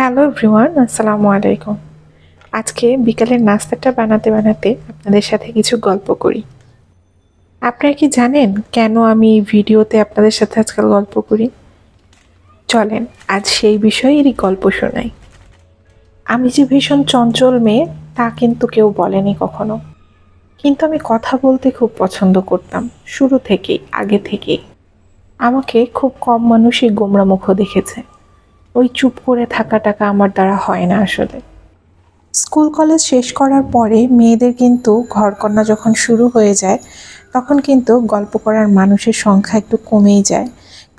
Hello everyone, আসসালামু আলাইকুম। আজকে বিকালের নাস্তাটা বানাতে বানাতে আপনাদের সাথে কিছু গল্প করি। আপনারা কি জানেন কেন আমি এই ভিডিওতে আপনাদের সাথে আজকাল গল্প করি? চলেন আজ সেই বিষয়েরই গল্প শোনাই। আমি যে ভীষণ চঞ্চল মেয়ে তা কিন্তু কেউ বলেনি কখনো, কিন্তু আমি কথা বলতে খুব পছন্দ করতাম শুরু থেকেই, আগে থেকেই। আমাকে খুব কম মানুষই গোমড়া মুখো দেখেছে। ওই চুপ করে থাকাটাকা আমার দ্বারা হয় না আসলে। স্কুল কলেজ শেষ করার পরে মেয়েদের কিন্তু ঘরকন্না যখন শুরু হয়ে যায় তখন কিন্তু গল্প করার মানুষের সংখ্যা একটু কমেই যায়,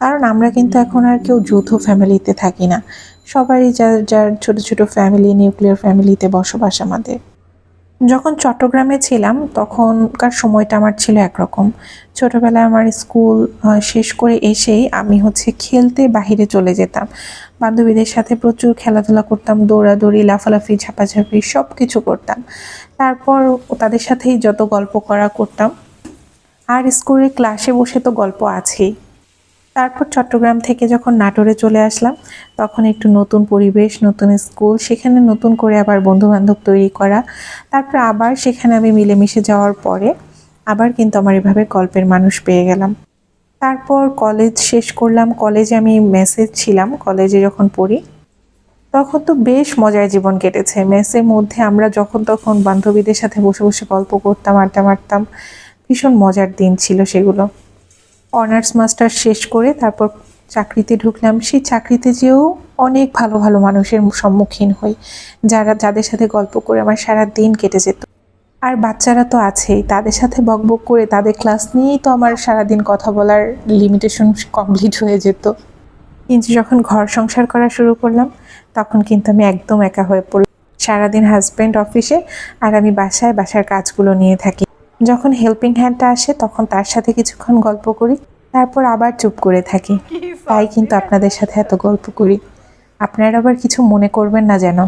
কারণ আমরা কিন্তু এখন আর কেউ যৌথ ফ্যামিলিতে থাকি না। সবারই যার যার ছোট ছোট ফ্যামিলি, নিউক্লিয়ার ফ্যামিলিতে বসবাস আমাদের। যখন চট্টগ্রামে ছিলাম তখনকার সময়টা আমার ছিল একরকম। ছোটবেলায় আমার স্কুল শেষ করে এসেই আমি খেলতে বাহিরে চলে যেতাম। বান্ধবীদের সাথে প্রচুর খেলাধুলা করতাম, দৌড়াদৌড়ি, লাফালাফি, ঝাপাঝাপি সব কিছু করতাম। তারপর তাদের সাথেই যত গল্প করা করতাম। আর স্কুলের ক্লাসে বসে তো গল্প আছেই। তারপর চট্টগ্রাম থেকে যখন নাটোরে চলে আসলাম তখন একটু নতুন পরিবেশ, নতুন স্কুল, সেখানে নতুন করে আবার বন্ধুবান্ধব তৈরি করা। তারপর আবার সেখানে আমি মিলেমিশে যাওয়ার পরে আবার কিন্তু আমার এভাবে গল্পের মানুষ পেয়ে গেলাম। তারপর কলেজ শেষ করলাম। কলেজে আমি মেসে ছিলাম। কলেজে যখন পড়ি তখন তো বেশ মজার জীবন কেটেছে। মেসের মধ্যে আমরা যখন তখন বান্ধবীদের সাথে বসে বসে গল্প করতাম, আড্ডা মারতাম। ভীষণ মজার দিন ছিল সেগুলো। অনার্স মাস্টার শেষ করে তারপর চাকরিতে ঢুকলাম। সেই চাকরিতে যেও অনেক ভালো ভালো মানুষের সম্মুখীন হই, যাদের সাথে গল্প করে আমার সারা দিন কেটে যেত। আর বাচ্চারা তো আছেই, তাদের সাথে বকবক করে তাদের ক্লাস নিয়েই তো আমার সারাদিন কথা বলার লিমিটেশন কমপ্লিট হয়ে যেত। কিন্তু যখন ঘর সংসার করা শুরু করলাম তখন কিন্তু আমি একদম একা হয়ে পড়ি। সারাদিন হাজব্যান্ড অফিসে আর আমি বাসায় বাসার কাজগুলো নিয়ে থাকি। যখন হেল্পিং হ্যান্ডটা আসে তখন তার সাথে কিছুক্ষণ গল্প করি, তারপর আবার চুপ করে থাকি। তাই কিন্তু আপনাদের সাথে এত গল্প করি। আপনারা আবার কিছু মনে করবেন না যেন।